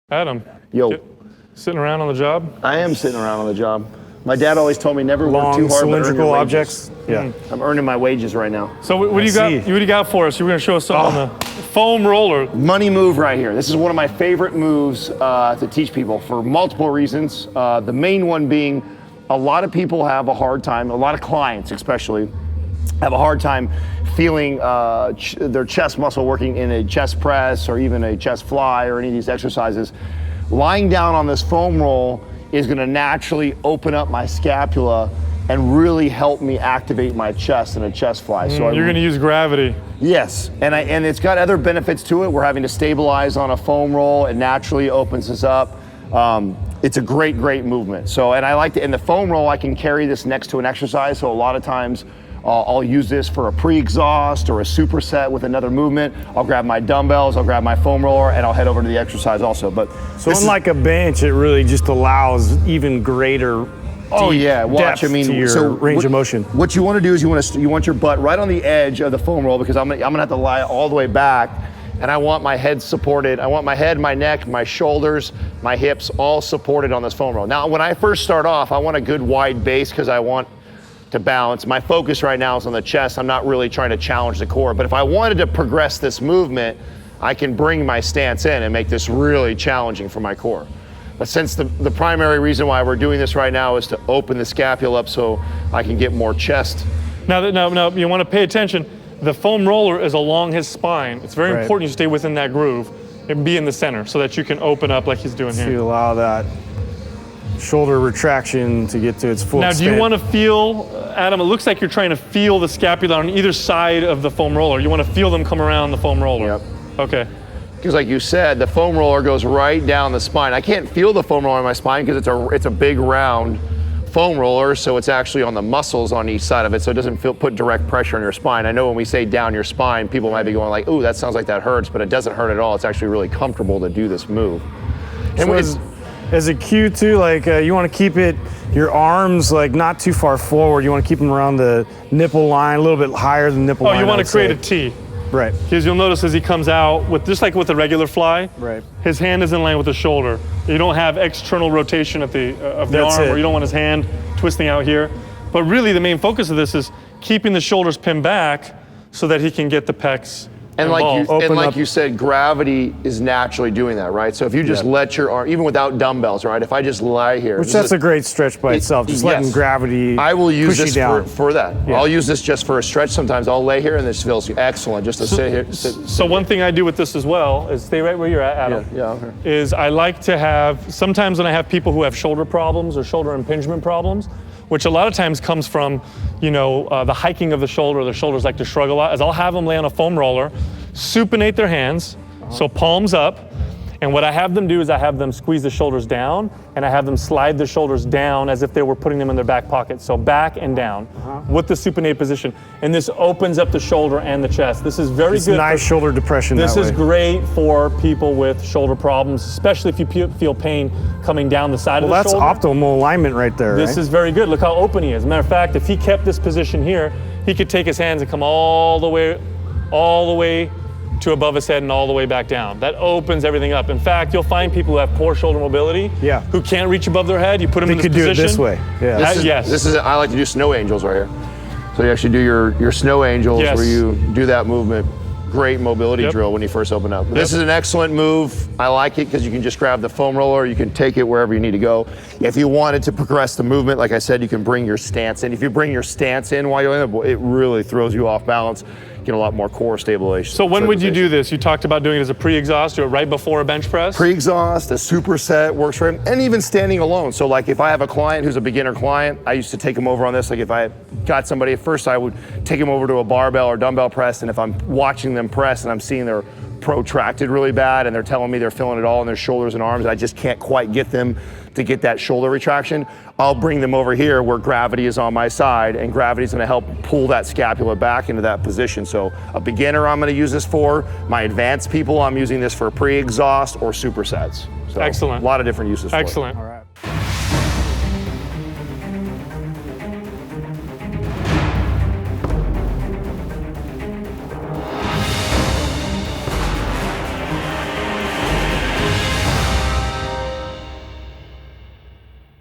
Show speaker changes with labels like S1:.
S1: Adam,
S2: Yo.
S1: Sitting around on the job?
S2: I am sitting around on the job. My dad always told me never work
S3: Long
S2: too hard, but earn
S3: cylindrical
S2: your
S3: objects.
S2: wages.
S3: Yeah.
S2: I'm earning my wages right now.
S1: So what do you got? What do you got for us? You're going to show us something on the foam roller.
S2: Money move right here. This is one of my favorite moves to teach people for multiple reasons. The main one being a lot of people have a hard time, a lot of clients especially, have a hard time feeling their chest muscle working in a chest press or even a chest fly or any of these exercises. Lying down on this foam roll is going to naturally open up my scapula and really help me activate my chest in a chest fly. So
S1: you're going to use gravity.
S2: Yes, and it's got other benefits to it. We're having to stabilize on a foam roll. It naturally opens us up. It's a great movement. So, and I like to, in the foam roll, I can carry this next to an exercise. So a lot of times I'll use this for a pre-exhaust or a superset with another movement. I'll grab my dumbbells, I'll grab my foam roller, and I'll head over to the exercise also. But
S3: so unlike a bench, it really just allows even greater
S2: watch. I mean,
S3: to your range of motion.
S2: What you want to do is you want your butt right on the edge of the foam roll, because I'm gonna have to lie all the way back, and I want my head supported. I want my head, my neck, my shoulders, my hips all supported on this foam roll. Now, when I first start off, I want a good wide base because I want to balance. My focus right now is on the chest. I'm not really trying to challenge the core, but if I wanted to progress this movement, I can bring my stance in and make this really challenging for my core. But since the primary reason why we're doing this right now is to open the scapula up so I can get more chest.
S1: Now, you want to pay attention. The foam roller is along his spine. It's very important you stay within that groove and be in the center so that you can open up like he's doing here.
S3: To allow that shoulder retraction to get to its full extent.
S1: Now, do you want to feel, Adam, it looks like you're trying to feel the scapula on either side of the foam roller. You want to feel them come around the foam roller.
S2: Yep.
S1: Okay.
S2: Because like you said, the foam roller goes right down the spine. I can't feel the foam roller on my spine because it's a big round foam roller, so it's actually on the muscles on each side of it, so it doesn't put direct pressure on your spine. I know when we say down your spine, people might be going like, ooh, that sounds like that hurts, but it doesn't hurt at all. It's actually really comfortable to do this move. And
S3: so as a cue too, like you want to keep your arms like not too far forward. You want to keep them around the nipple line, a little bit higher than the nipple line.
S1: Oh, you want to create a T.
S3: Right.
S1: Because you'll notice as he comes out, just like with a regular fly, his hand is in line with the shoulder. You don't have external rotation of the arm, or you don't want his hand twisting out here. But really the main focus of this is keeping the shoulders pinned back so that he can get the pecs.
S2: And like you said, gravity is naturally doing that, right? So if you just let your arm, even without dumbbells, right? If I just lie here.
S3: Which that's a great stretch by itself, just letting gravity
S2: I will use
S3: push
S2: this
S3: you down.
S2: for that. Yeah. I'll use this just for a stretch sometimes. I'll lay here and this feels excellent just to sit here.
S1: So one thing I do with this as well is stay right where you're at, Adam.
S2: Yeah.
S1: Is I like to have, sometimes when I have people who have shoulder problems or shoulder impingement problems, which a lot of times comes from, the hiking of the shoulder. Their shoulders like to shrug a lot. Is I'll have them lay on a foam roller, supinate their hands, so palms up. And what I have them do is I have them squeeze the shoulders down, and I have them slide the shoulders down as if they were putting them in their back pocket. So back and down with the supinate position. And this opens up the shoulder and the chest. This is very good.
S3: Nice shoulder depression.
S1: This is great for people with shoulder problems, especially if you feel pain coming down the side of the shoulder.
S3: Well, that's optimal alignment right there.
S1: This is very good. Look how open he is. Matter of fact, if he kept this position here, he could take his hands and come all the way to above his head and all the way back down. That opens everything up. In fact, you'll find people who have poor shoulder mobility who can't reach above their head. You put them in this position.
S3: They could do it this way. Yeah.
S2: This is I like to do snow angels right here. So you actually do your snow angels where you do that movement. Great mobility drill when you first open up. This is an excellent move. I like it because you can just grab the foam roller. You can take it wherever you need to go. If you wanted to progress the movement, like I said, you can bring your stance in. If you bring your stance in while you're in it, it really throws you off balance. Get a lot more core stabilization.
S1: So when would you do this? You talked about doing it as a pre-exhaust or right before a bench press?
S2: Pre-exhaust, a superset works for him, and even standing alone. So like if I have a client who's a beginner client, I used to take him over on this. Like if I got somebody, at first I would take him over to a barbell or dumbbell press, and if I'm watching them press and I'm seeing they're protracted really bad and they're telling me they're feeling it all in their shoulders and arms, I just can't quite get them to get that shoulder retraction, I'll bring them over here where gravity is on my side, and gravity is going to help pull that scapula back into that position. So a beginner I'm going to use this for. My advanced people, I'm using this for pre-exhaust or supersets. So
S1: excellent.
S2: A lot of different uses for it.
S1: Excellent.